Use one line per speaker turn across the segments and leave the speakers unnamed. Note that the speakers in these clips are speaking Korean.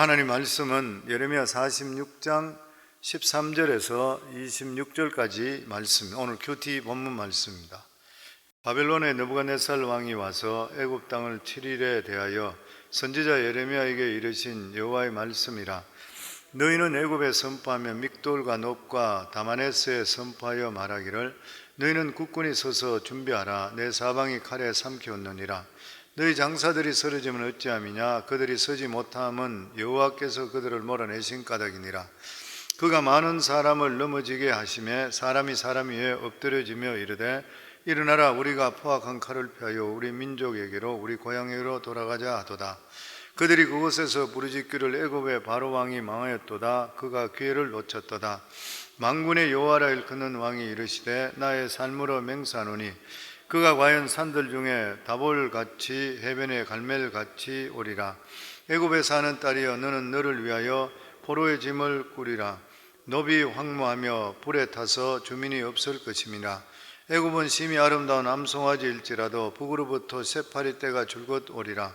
하나님 말씀은 예레미야 46장 13절에서 26절까지 말씀, 오늘 큐티 본문 말씀입니다. 바벨론의 느부갓네살 왕이 와서 애굽 땅을 7일에 대하여 선지자 예레미야에게 이르신 여호와의 말씀이라. 너희는 애굽에 선포하며 믹돌과 놉과 다마네스에 선포하여 말하기를 너희는 국군이 서서 준비하라. 내 사방이 칼에 삼켜온느니라. 너희 장사들이 쓰러지면 어찌함이냐. 그들이 서지 못함은 여호와께서 그들을 몰아내신 까닭이니라. 그가 많은 사람을 넘어지게 하심에 사람이 사람 위에 엎드려지며 이르되 일어나라. 우리가 포악한 칼을 펴여 우리 민족에게로 우리 고향에게로 돌아가자 하도다. 그들이 그곳에서 부르짖기를 애굽의 바로 왕이 망하였도다. 그가 기회를 놓쳤도다. 만군의 여호와라 일컫는 왕이 이르시되 나의 삶으로 맹세하노니 그가 과연 산들 중에 다볼같이 해변의 갈멜같이 오리라. 애굽에 사는 딸이여 너는 너를 위하여 포로의 짐을 꾸리라. 노비 황무하며 불에 타서 주민이 없을 것임이라. 애굽은 심히 아름다운 암송아지일지라도 북으로부터 새파리 떼가 줄곧 오리라.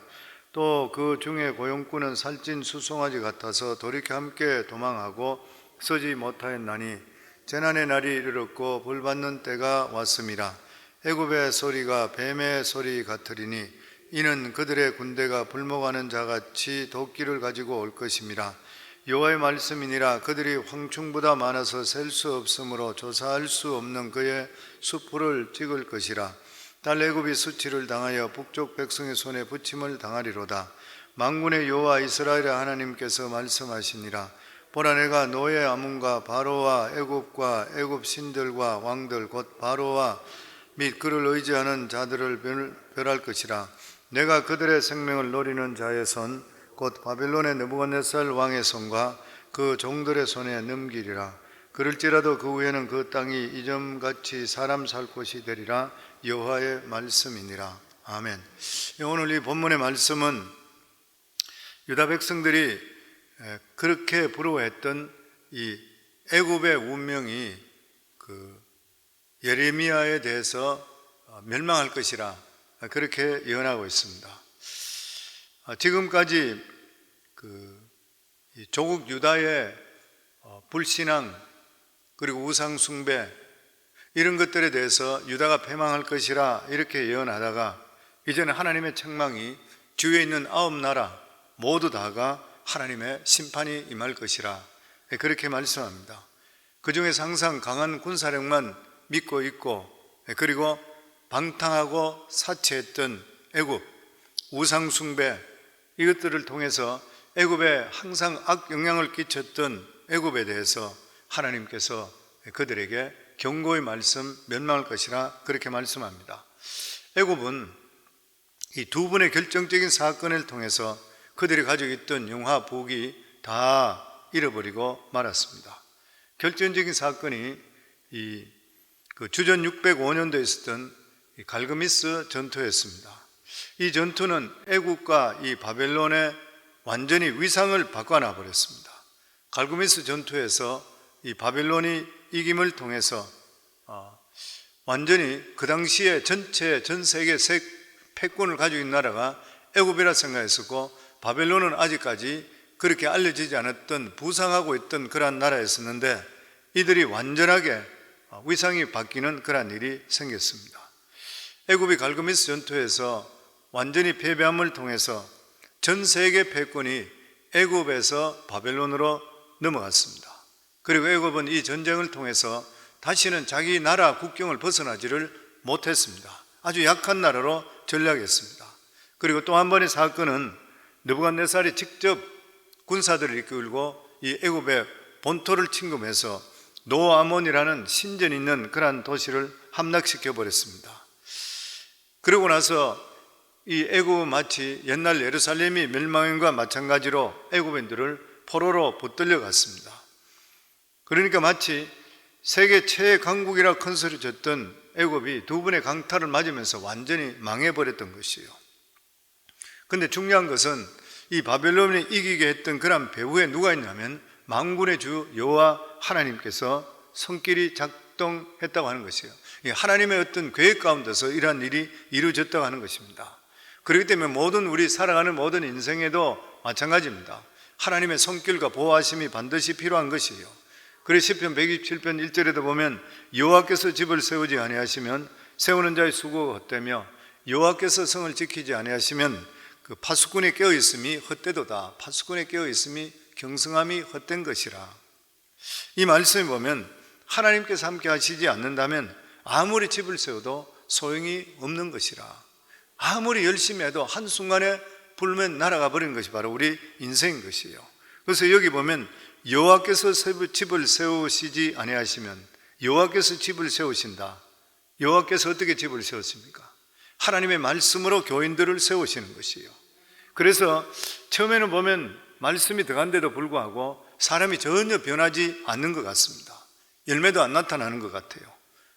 또 그 중에 고용꾼은 살찐 수송아지 같아서 돌이켜 함께 도망하고 서지 못하였나니 재난의 날이 이르렀고 벌받는 때가 왔음이라. 애굽의 소리가 뱀의 소리 같으리니 이는 그들의 군대가 불목하는 자같이 도끼를 가지고 올 것임이라. 여호와의 말씀이니라. 그들이 황충보다 많아서 셀 수 없으므로 조사할 수 없는 그의 수풀을 찍을 것이라. 딸 애굽이 수치를 당하여 북쪽 백성의 손에 부침을 당하리로다. 만군의 여호와 이스라엘의 하나님께서 말씀하시니라. 보라, 내가 노예 아문과 바로와 애굽과 애굽 신들과 왕들 곧 바로와 및 그를 의지하는 자들을 멸할 것이라. 내가 그들의 생명을 노리는 자의 손 곧 바벨론의 느부갓네살 왕의 손과 그 종들의 손에 넘기리라. 그럴지라도 그 후에는 그 땅이 이전같이 사람 살 곳이 되리라. 여호와의 말씀이니라. 아멘. 오늘 이 본문의 말씀은 유다 백성들이 그렇게 부러워했던 이 애굽의 운명이 예레미야에 대해서 멸망할 것이라 그렇게 예언하고 있습니다. 지금까지 조국 유다의 불신앙 그리고 우상 숭배 이런 것들에 대해서 유다가 패망할 것이라 이렇게 예언하다가 이제는 하나님의 책망이 주위에 있는 9나라 모두 다가 하나님의 심판이 임할 것이라 그렇게 말씀합니다. 그 중에서 항상 강한 군사력만 믿고 있고 그리고 방탕하고 사치했던 애굽, 우상 숭배 이것들을 통해서 애굽에 항상 악영향을 끼쳤던 애굽에 대해서 하나님께서 그들에게 경고의 말씀, 멸망할 것이라 그렇게 말씀합니다. 애굽은 이 두 번의 결정적인 사건을 통해서 그들이 가지고 있던 영화, 부귀 다 잃어버리고 말았습니다. 결정적인 사건이 주전 605년도에 있었던 갈그미스 전투였습니다. 이 전투는 애굽과 이 바벨론의 완전히 위상을 바꿔놔 버렸습니다. 갈그미스 전투에서 이 바벨론이 이김을 통해서 완전히 그 당시에 전 세계 패권을 가지고 있는 나라가 애굽이라 생각했었고 바벨론은 아직까지 그렇게 알려지지 않았던 부상하고 있던 그러한 나라였었는데 이들이 완전하게 위상이 바뀌는 그러한 일이 생겼습니다. 애굽이 갈그미스 전투에서 완전히 패배함을 통해서 전 세계 패권이 애굽에서 바벨론으로 넘어갔습니다. 그리고 애굽은 이 전쟁을 통해서 다시는 자기 나라 국경을 벗어나지를 못했습니다. 아주 약한 나라로 전락했습니다. 그리고 또 한 번의 사건은 느부갓네살이 직접 군사들을 이끌고 이 애굽의 본토를 침공해서 노아몬이라는 신전 있는 그러한 도시를 함락시켜 버렸습니다. 그러고 나서 이 애굽은 마치 옛날 예루살렘이 멸망과 마찬가지로 애굽인들을 포로로 붙들려 갔습니다. 그러니까 마치 세계 최애 강국이라 큰 소리 쳤던 애굽이 두 번의 강타를 맞으면서 완전히 망해버렸던 것이에요. 그런데 중요한 것은 이 바벨론이 이기게 했던 그런 배후에 누가 있냐면 만군의 주 여호와 하나님께서 손길이 작동했다고 하는 것이에요. 하나님의 어떤 계획 가운데서 이러한 일이 이루어졌다고 하는 것입니다. 그렇기 때문에 우리 살아가는 모든 인생에도 마찬가지입니다. 하나님의 손길과 보호하심이 반드시 필요한 것이에요. 그래서 시편 127편 1절에도 보면 여호와께서 집을 세우지 아니하시면 세우는 자의 수고가 헛되며 여호와께서 성을 지키지 아니하시면 그 파수꾼에 깨어 있음이 헛되도다. 파수꾼에 깨어 있음이 경성함이 헛된 것이라. 이 말씀에 보면 하나님께서 함께 하시지 않는다면 아무리 집을 세워도 소용이 없는 것이라. 아무리 열심히 해도 한순간에 불면 날아가 버리는 것이 바로 우리 인생인 것이에요. 그래서 여기 보면 여호와께서 집을 세우시지 아니하시면, 여호와께서 집을 세우신다. 여호와께서 어떻게 집을 세웠습니까? 하나님의 말씀으로 교인들을 세우시는 것이에요. 그래서 처음에는 보면 말씀이 들어간데도 불구하고 사람이 전혀 변하지 않는 것 같습니다. 열매도 안 나타나는 것 같아요.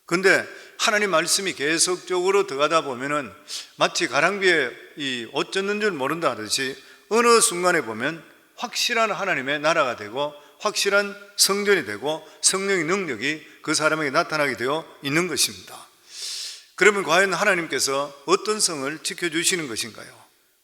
근데 하나님 말씀이 계속적으로 들어가다 보면은 마치 가랑비에 이 옷 젖는 줄 모른다 하듯이 어느 순간에 보면 확실한 하나님의 나라가 되고 확실한 성전이 되고 성령의 능력이 그 사람에게 나타나게 되어 있는 것입니다. 그러면 과연 하나님께서 어떤 성을 지켜주시는 것인가요?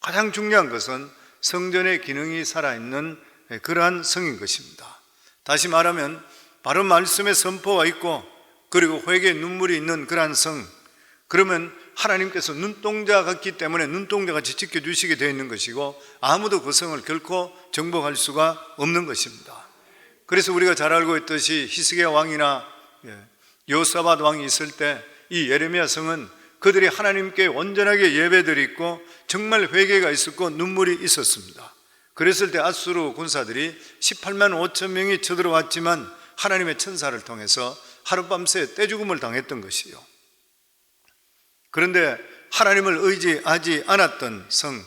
가장 중요한 것은 성전의 기능이 살아있는 그러한 성인 것입니다. 다시 말하면 바른 말씀의 선포가 있고 그리고 회개의 눈물이 있는 그러한 성, 그러면 하나님께서 눈동자 같기 때문에 눈동자같이 지켜주시게 되어 있는 것이고 아무도 그 성을 결코 정복할 수가 없는 것입니다. 그래서 우리가 잘 알고 있듯이 히스기야 왕이나 여호사밧 왕이 있을 때 이 예레미야 성은 그들이 하나님께 온전하게 예배드리고 정말 회개가 있었고 눈물이 있었습니다. 그랬을 때 아수르 군사들이 18만 5천 명이 쳐들어왔지만 하나님의 천사를 통해서 하룻밤새 떼죽음을 당했던 것이요. 그런데 하나님을 의지하지 않았던 성,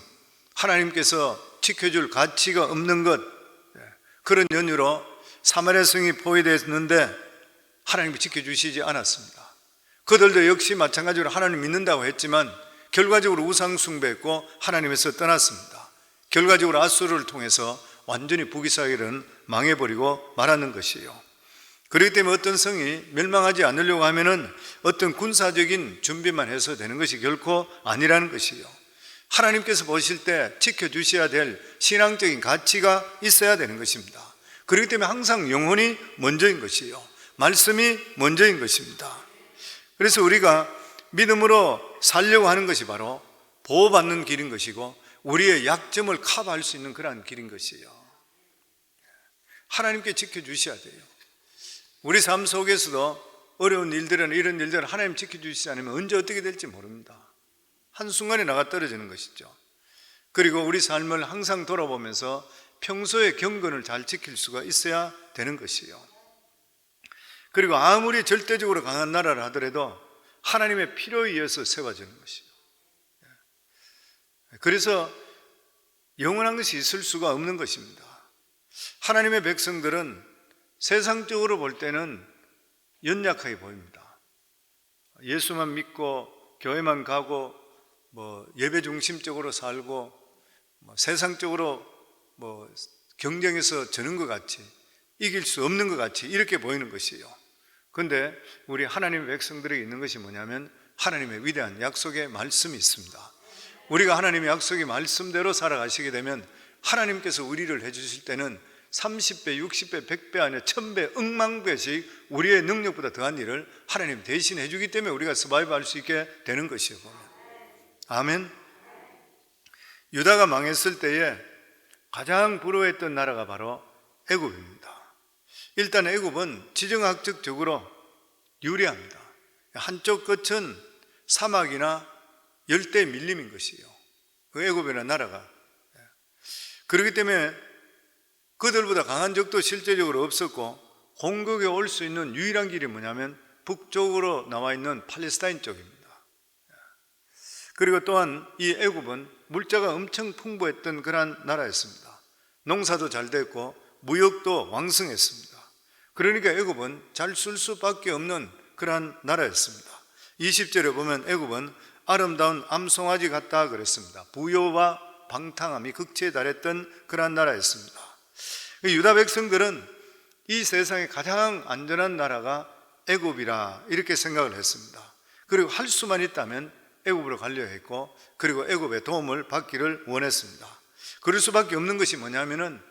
하나님께서 지켜줄 가치가 없는 것, 그런 연유로 사마리아 성이 포위됐는데 하나님이 지켜주시지 않았습니다. 그들도 역시 마찬가지로 하나님 믿는다고 했지만 결과적으로 우상 숭배했고 하나님에서 떠났습니다. 결과적으로 아수르를 통해서 완전히 북이스라엘은 망해버리고 말았는 것이에요. 그렇기 때문에 어떤 성이 멸망하지 않으려고 하면은 어떤 군사적인 준비만 해서 되는 것이 결코 아니라는 것이에요. 하나님께서 보실 때 지켜주셔야 될 신앙적인 가치가 있어야 되는 것입니다. 그렇기 때문에 항상 영혼이 먼저인 것이에요. 말씀이 먼저인 것입니다. 그래서 우리가 믿음으로 살려고 하는 것이 바로 보호받는 길인 것이고 우리의 약점을 커버할 수 있는 그러한 길인 것이에요. 하나님께 지켜주셔야 돼요. 우리 삶 속에서도 어려운 일들은 이런 일들은 하나님 지켜주시지 않으면 언제 어떻게 될지 모릅니다. 한순간에 나가 떨어지는 것이죠. 그리고 우리 삶을 항상 돌아보면서 평소에 경건을 잘 지킬 수가 있어야 되는 것이에요. 그리고 아무리 절대적으로 강한 나라를 하더라도 하나님의 필요에 의해서 세워지는 것이에요. 그래서 영원한 것이 있을 수가 없는 것입니다. 하나님의 백성들은 세상적으로 볼 때는 연약하게 보입니다. 예수만 믿고 교회만 가고 예배 중심적으로 살고 세상적으로 경쟁에서 저는 것 같이 이길 수 없는 것 같이 이렇게 보이는 것이에요. 그런데 우리 하나님의 백성들에게 있는 것이 뭐냐면 하나님의 위대한 약속의 말씀이 있습니다. 우리가 하나님의 약속의 말씀대로 살아가시게 되면 하나님께서 우리를 해주실 때는 30배, 60배, 100배 아니라 1000배, 억만배씩 우리의 능력보다 더한 일을 하나님 대신 해주기 때문에 우리가 서바이브 할 수 있게 되는 것이에요. 아멘. 유다가 망했을 때에 가장 부러워했던 나라가 바로 애굽입니다. 일단 애굽은 지정학적으로 유리합니다. 한쪽 끝은 사막이나 열대 밀림인 것이에요. 그 애굽이라는 나라가. 그렇기 때문에 그들보다 강한 적도 실제적으로 없었고 공격에 올 수 있는 유일한 길이 뭐냐면 북쪽으로 나와 있는 팔레스타인 쪽입니다. 그리고 또한 이 애굽은 물자가 엄청 풍부했던 그러한 나라였습니다. 농사도 잘 됐고 무역도 왕성했습니다. 그러니까 애굽은 잘 쓸 수밖에 없는 그러한 나라였습니다. 20절에 보면 애굽은 아름다운 암송아지 같다 그랬습니다. 부요와 방탕함이 극치에 달했던 그러한 나라였습니다. 유다 백성들은 이 세상에 가장 안전한 나라가 애굽이라 이렇게 생각을 했습니다. 그리고 할 수만 있다면 애굽으로 가려 했고 그리고 애굽의 도움을 받기를 원했습니다. 그럴 수밖에 없는 것이 뭐냐면은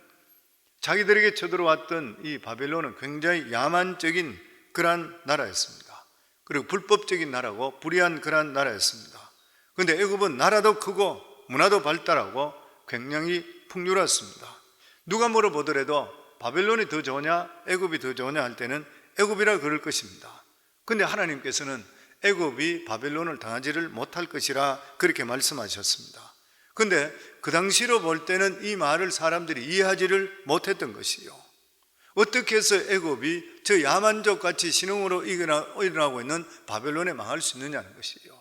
자기들에게 쳐들어왔던 이 바벨론은 굉장히 야만적인 그러한 나라였습니다. 그리고 불법적인 나라고 불의한 그러한 나라였습니다. 그런데 애굽은 나라도 크고 문화도 발달하고 굉장히 풍요로웠습니다. 누가 물어보더라도 바벨론이 더 좋으냐 애굽이 더 좋으냐 할 때는 애굽이라 그럴 것입니다. 그런데 하나님께서는 애굽이 바벨론을 당하지를 못할 것이라 그렇게 말씀하셨습니다. 그런데 그 당시로 볼 때는 이 말을 사람들이 이해하지를 못했던 것이요, 어떻게 해서 애굽이 저 야만족 같이 신흥으로 일어나고 있는 바벨론에 망할 수 있느냐는 것이요.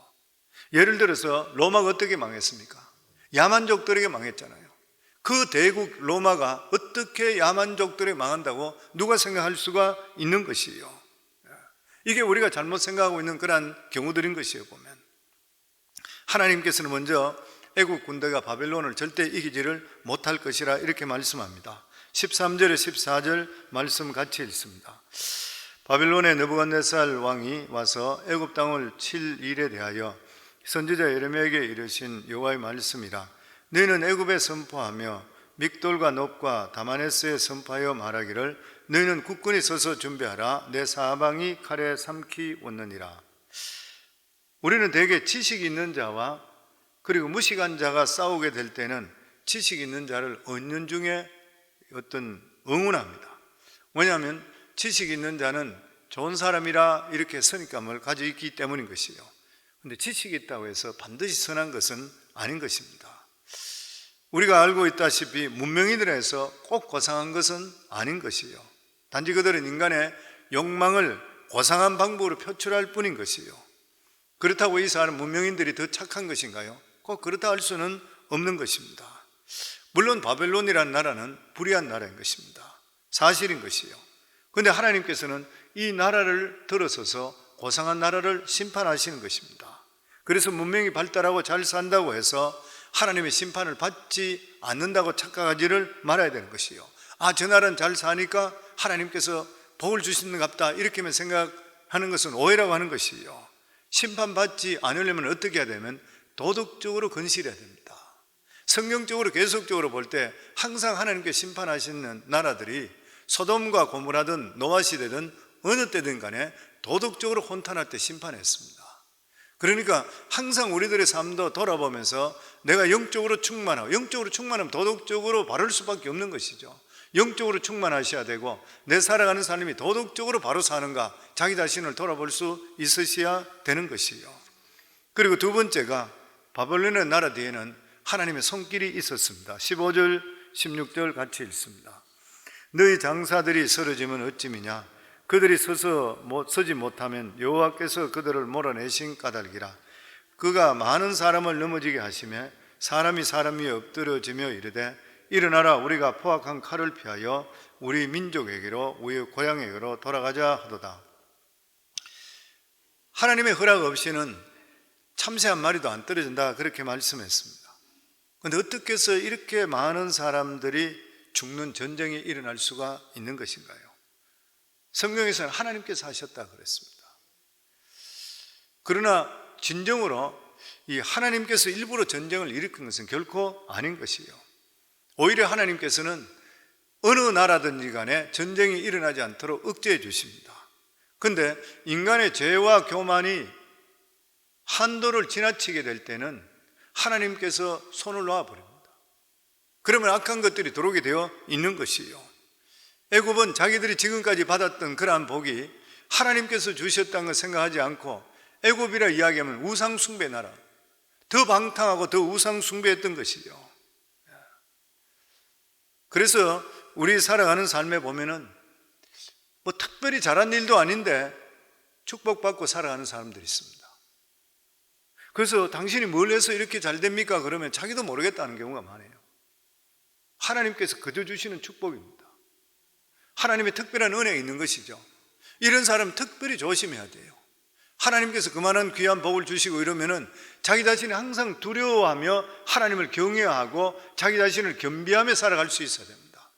예를 들어서 로마가 어떻게 망했습니까? 야만족들에게 망했잖아요. 그 대국 로마가 어떻게 야만족들에 망한다고 누가 생각할 수가 있는 것이요. 이게 우리가 잘못 생각하고 있는 그러한 경우들인 것이에요. 보면 하나님께서는 먼저 애국 군대가 바벨론을 절대 이기지를 못할 것이라 이렇게 말씀합니다. 13절에 14절 말씀 같이 읽습니다. 바벨론의 느부갓네살 왕이 와서 애굽 땅을 칠 일에 대하여 선지자 예레미야에게 이르신 여호와의 말씀이라. 너희는 애굽에 선포하며 믹돌과 놉과 다마네스에 선포하여 말하기를 너희는 굳건히 서서 준비하라. 내 사방이 칼에 삼키 왔느니라. 우리는 대개 지식 있는 자와 그리고 무식한 자가 싸우게 될 때는 지식 있는 자를 은연중에 어떤 응원합니다. 왜냐하면 지식 있는 자는 좋은 사람이라 이렇게 선입감을 가지고 있기 때문인 것이요. 그런데 지식이 있다고 해서 반드시 선한 것은 아닌 것입니다. 우리가 알고 있다시피 문명인들에서 꼭 고상한 것은 아닌 것이요, 단지 그들은 인간의 욕망을 고상한 방법으로 표출할 뿐인 것이요. 그렇다고 이 사람 문명인들이 더 착한 것인가요? 꼭 그렇다 할 수는 없는 것입니다. 물론 바벨론이라는 나라는 불의한 나라인 것입니다. 사실인 것이요. 그런데 하나님께서는 이 나라를 들어서서 고상한 나라를 심판하시는 것입니다. 그래서 문명이 발달하고 잘 산다고 해서 하나님의 심판을 받지 않는다고 착각하지를 말아야 되는 것이요. 아, 저 나라는 잘 사니까 하나님께서 복을 주시는 것 같다, 이렇게만 생각하는 것은 오해라고 하는 것이요. 심판받지 않으려면 어떻게 해야 되면 도덕적으로 건실해야 됩니다. 성경적으로 계속적으로 볼 때 항상 하나님께 심판하시는 나라들이 소돔과 고모라든 노아 시대든 어느 때든 간에 도덕적으로 혼탄할 때 심판했습니다. 그러니까 항상 우리들의 삶도 돌아보면서 내가 영적으로 충만하고, 영적으로 충만하면 도덕적으로 바를 수밖에 없는 것이죠. 영적으로 충만하셔야 되고 내 살아가는 삶이 도덕적으로 바로 사는가 자기 자신을 돌아볼 수 있으셔야 되는 것이요. 그리고 두 번째가 바벨론의 나라 뒤에는 하나님의 손길이 있었습니다. 15절 16절 같이 읽습니다. 너희 장사들이 쓰러지면 어찌미냐? 그들이 서지 못하면 여호와께서 그들을 몰아내신 까닭이라. 그가 많은 사람을 넘어지게 하시며 사람이 사람 위에 엎드려지며 이르되 일어나라, 우리가 포악한 칼을 피하여 우리 민족에게로 우리 고향에게로 돌아가자 하도다. 하나님의 허락 없이는 참새 한 마리도 안 떨어진다, 그렇게 말씀했습니다. 그런데 어떻게 해서 이렇게 많은 사람들이 죽는 전쟁이 일어날 수가 있는 것인가요? 성경에서는 하나님께서 하셨다 그랬습니다. 그러나 진정으로 이 하나님께서 일부러 전쟁을 일으킨 것은 결코 아닌 것이에요. 오히려 하나님께서는 어느 나라든지 간에 전쟁이 일어나지 않도록 억제해 주십니다. 그런데 인간의 죄와 교만이 한도를 지나치게 될 때는 하나님께서 손을 놓아버립니다. 그러면 악한 것들이 들어오게 되어 있는 것이에요. 애굽은 자기들이 지금까지 받았던 그러한 복이 하나님께서 주셨다는 걸 생각하지 않고 애굽이라 이야기하면 우상숭배 나라, 더 방탕하고 더 우상숭배했던 것이죠. 그래서 우리 살아가는 삶에 보면은 뭐 특별히 잘한 일도 아닌데 축복받고 살아가는 사람들이 있습니다. 그래서 당신이 뭘 해서 이렇게 잘 됩니까? 그러면 자기도 모르겠다는 경우가 많아요. 하나님께서 그저 주시는 축복입니다. 하나님의 특별한 은혜가 있는 것이죠. 이런 사람 특별히 조심해야 돼요. 하나님께서 그만한 귀한 복을 주시고 이러면은 자기 자신이 항상 두려워하며 하나님을 경외하고 자기 자신을 겸비하며 살아갈 수 있어야 됩니다.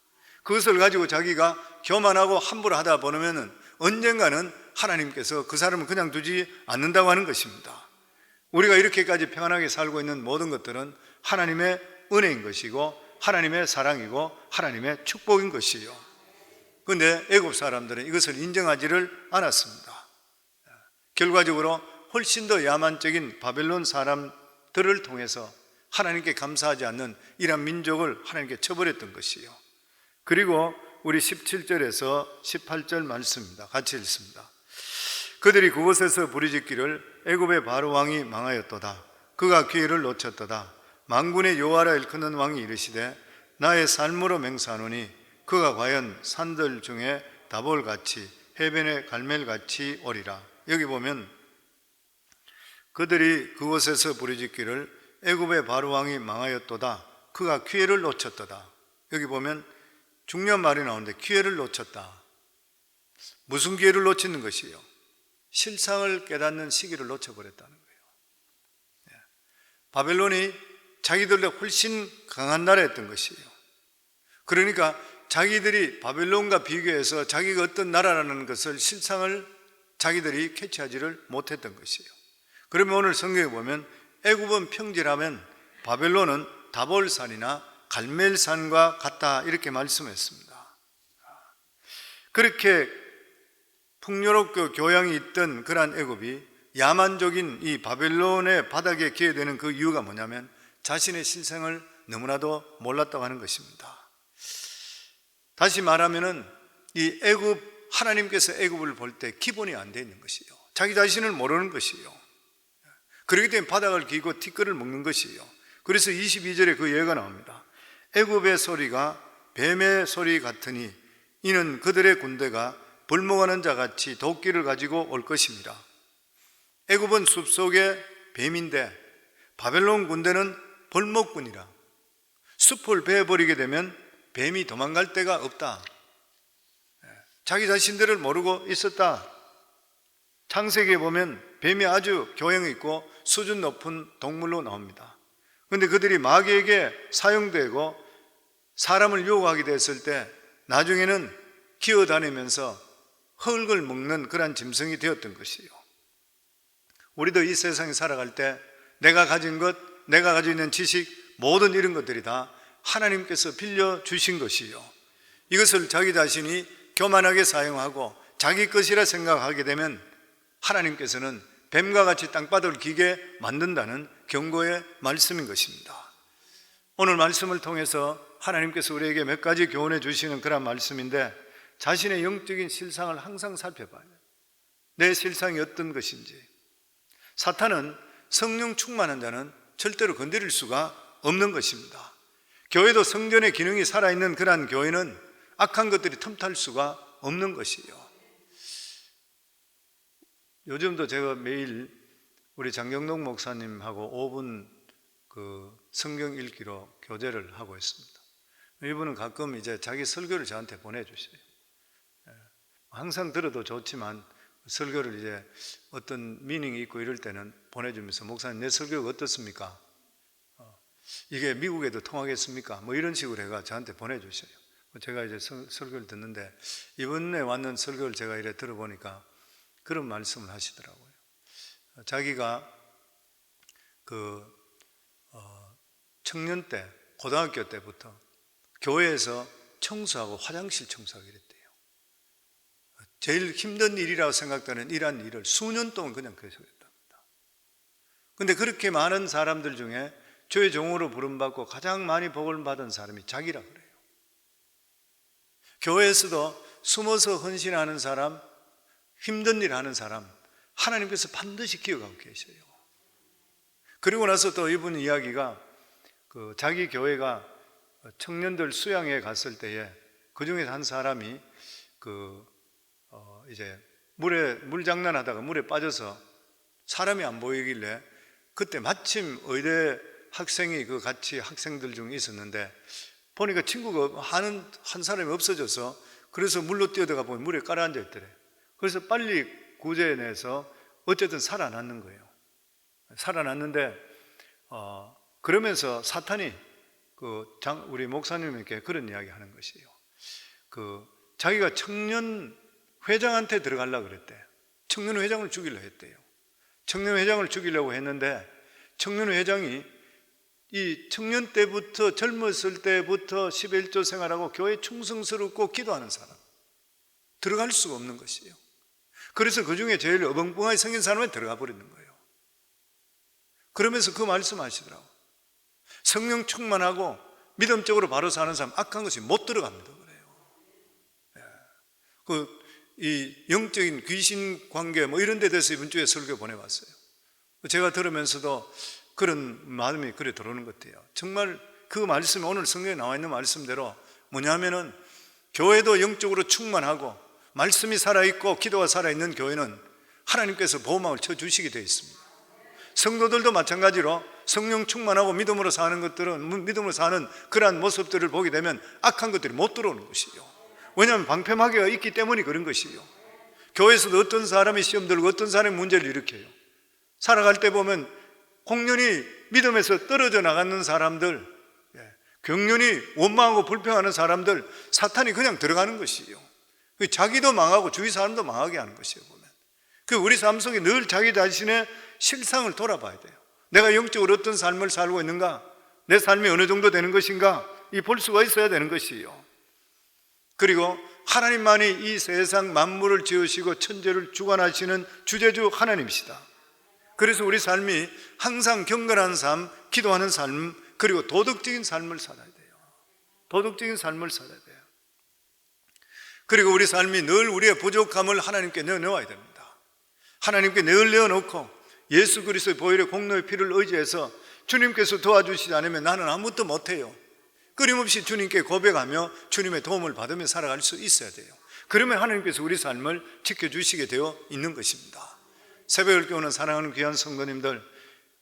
그것을 가지고 자기가 교만하고 함부로 하다 보면은 언젠가는 하나님께서 그 사람을 그냥 두지 않는다고 하는 것입니다. 우리가 이렇게까지 평안하게 살고 있는 모든 것들은 하나님의 은혜인 것이고 하나님의 사랑이고 하나님의 축복인 것이요. 그런데 애굽 사람들은 이것을 인정하지를 않았습니다. 결과적으로 훨씬 더 야만적인 바벨론 사람들을 통해서 하나님께 감사하지 않는 이러한 민족을 하나님께 쳐버렸던 것이요. 그리고 우리 17절에서 18절 말씀입니다. 같이 읽습니다. 그들이 그곳에서 부르짖기를 애굽의 바로 왕이 망하였도다. 그가 기회를 놓쳤도다. 만군의 여호와라 일컫는 왕이 이르시되 나의 삶으로 맹세하노니 그가 과연 산들 중에 다볼같이 해변의 갈멜같이 오리라. 여기 보면 그들이 그곳에서 부르짖기를 애굽의 바로 왕이 망하였도다. 그가 기회를 놓쳤도다. 여기 보면 중요한 말이 나오는데 기회를 놓쳤다. 무슨 기회를 놓치는 것이요? 실상을 깨닫는 시기를 놓쳐버렸다는 거예요. 바벨론이 자기들보다 훨씬 강한 나라였던 것이에요. 그러니까 자기들이 바벨론과 비교해서 자기가 어떤 나라라는 것을 실상을 자기들이 캐치하지를 못했던 것이에요. 그러면 오늘 성경에 보면 애굽은 평지라면 바벨론은 다볼산이나 갈멜산과 같다 이렇게 말씀했습니다. 그렇게 풍요롭고 교양이 있던 그러한 애굽이 야만적인 이 바벨론의 바닥에 기게 되는 그 이유가 뭐냐면 자신의 실상을 너무나도 몰랐다고 하는 것입니다. 다시 말하면은 이 애굽, 하나님께서 애굽을 볼 때 기본이 안 돼 있는 것이요. 자기 자신을 모르는 것이요. 그렇기 때문에 바닥을 기고 티끌을 먹는 것이요. 그래서 22절에 그 예가 나옵니다. 애굽의 소리가 뱀의 소리 같으니 이는 그들의 군대가 벌목하는 자같이 도끼를 가지고 올 것입니다. 애굽은 숲속의 뱀인데 바벨론 군대는 벌목군이라. 숲을 베어버리게 되면 뱀이 도망갈 데가 없다. 자기 자신들을 모르고 있었다. 창세기에 보면 뱀이 아주 교양 있고 수준 높은 동물로 나옵니다. 그런데 그들이 마귀에게 사용되고 사람을 유혹하게 됐을 때 나중에는 기어다니면서 흙을 먹는 그런 짐승이 되었던 것이에요. 우리도 이 세상에 살아갈 때 내가 가진 것, 내가 가지고 있는 지식, 모든 이런 것들이 다 하나님께서 빌려주신 것이요. 이것을 자기 자신이 교만하게 사용하고 자기 것이라 생각하게 되면 하나님께서는 뱀과 같이 땅바닥을 기게 만든다는 경고의 말씀인 것입니다. 오늘 말씀을 통해서 하나님께서 우리에게 몇 가지 교훈해 주시는 그런 말씀인데 자신의 영적인 실상을 항상 살펴봐요. 내 실상이 어떤 것인지. 사탄은 성령 충만한 자는 절대로 건드릴 수가 없는 것입니다. 교회도 성전의 기능이 살아있는 그러한 교회는 악한 것들이 틈탈 수가 없는 것이에요. 요즘도 제가 매일 우리 장경동 목사님하고 5분 그 성경 읽기로 교제를 하고 있습니다. 이분은 가끔 이제 자기 설교를 저한테 보내주세요. 항상 들어도 좋지만 설교를 이제 어떤 미닝이 있고 이럴 때는 보내주면서 목사님 내 설교가 어떻습니까? 이게 미국에도 통하겠습니까? 뭐 이런 식으로 해가 저한테 보내주셔요. 제가 이제 설교를 듣는데 이번에 왔는 설교를 제가 이래 들어보니까 그런 말씀을 하시더라고요. 자기가 청년 때, 고등학교 때부터 교회에서 청소하고 화장실 청소하기 이랬대요. 제일 힘든 일이라고 생각되는 이러한 일을 수년 동안 그냥 계속 했답니다. 그런데 그렇게 많은 사람들 중에 주의 종으로 부름받고 가장 많이 복을 받은 사람이 자기라 그래요. 교회에서도 숨어서 헌신하는 사람, 힘든 일 하는 사람, 하나님께서 반드시 기억하고 계셔요. 그리고 나서 또 이분 이야기가 자기 교회가 청년들 수양회 갔을 때에 그 중에서 한 사람이 이제 물 장난하다가 물에 빠져서 사람이 안 보이길래 그때 마침 의대 학생이 같이 학생들 중에 있었는데 보니까 친구가 한 사람이 없어져서 그래서 물로 뛰어들어가 보면 물에 깔아앉아 있더래. 그래서 빨리 구제해내서 어쨌든 살아났는 거예요. 살아났는데 그러면서 사탄이 우리 목사님에게 그런 이야기 하는 것이에요. 자기가 청년 회장한테 들어가려고 그랬대. 청년 회장을 죽이려고 했대요. 청년 회장을 죽이려고 했는데 청년 회장이 이 청년 때부터 젊었을 때부터 11조 생활하고 교회 충성스럽고 기도하는 사람 들어갈 수가 없는 것이에요. 그래서 그 중에 제일 어벙벙하게 생긴 사람에 들어가 버리는 거예요. 그러면서 그 말씀하시더라고. 성령 충만하고 믿음적으로 바로 사는 사람 악한 것이 못 들어갑니다. 그래요. 이 영적인 귀신 관계 뭐 이런 데 대해서 이번 주에 설교 보내봤어요. 제가 들으면서도 그런 마음이 그래 들어오는 것 같아요. 정말 그 말씀이 오늘 성경에 나와 있는 말씀대로 뭐냐면은 교회도 영적으로 충만하고 말씀이 살아있고 기도가 살아있는 교회는 하나님께서 보호막을 쳐주시게 되어 있습니다. 성도들도 마찬가지로 성령 충만하고 믿음으로 사는 것들은, 믿음으로 사는 그러한 모습들을 보게 되면 악한 것들이 못 들어오는 것이에요. 왜냐하면 방패막이가 있기 때문에 그런 것이에요. 교회에서도 어떤 사람이 시험 들고 어떤 사람이 문제를 일으켜요. 살아갈 때 보면 공연히 믿음에서 떨어져 나가는 사람들, 경륜이 원망하고 불평하는 사람들, 사탄이 그냥 들어가는 것이에요. 자기도 망하고 주위 사람도 망하게 하는 것이에요. 보면 우리 삶 속에 늘 자기 자신의 실상을 돌아봐야 돼요. 내가 영적으로 어떤 삶을 살고 있는가, 내 삶이 어느 정도 되는 것인가, 이 볼 수가 있어야 되는 것이에요. 그리고 하나님만이 이 세상 만물을 지으시고 천재를 주관하시는 주재주 하나님이시다. 그래서 우리 삶이 항상 경건한 삶, 기도하는 삶, 그리고 도덕적인 삶을 살아야 돼요. 도덕적인 삶을 살아야 돼요. 그리고 우리 삶이 늘 우리의 부족함을 하나님께 내어놓아야 됩니다. 하나님께 늘 내어놓고 예수 그리스도의 보혈의 공로의 피를 의지해서 주님께서 도와주시지 않으면 나는 아무것도 못해요. 끊임없이 주님께 고백하며 주님의 도움을 받으며 살아갈 수 있어야 돼요. 그러면 하나님께서 우리 삶을 지켜주시게 되어 있는 것입니다. 새벽을 깨우는 사랑하는 귀한 성도님들,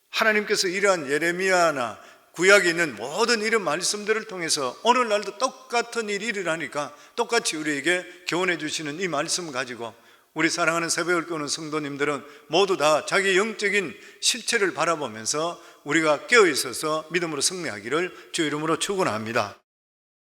하나님께서 이러한 예레미야나 구약에 있는 모든 이런 말씀들을 통해서 오늘날도 똑같은 일이 일어나니까 똑같이 우리에게 교훈해 주시는 이 말씀 가지고 우리 사랑하는 새벽을 깨우는 성도님들은 모두 다 자기 영적인 실체를 바라보면서 우리가 깨어 있어서 믿음으로 승리하기를 주 이름으로 축원합니다.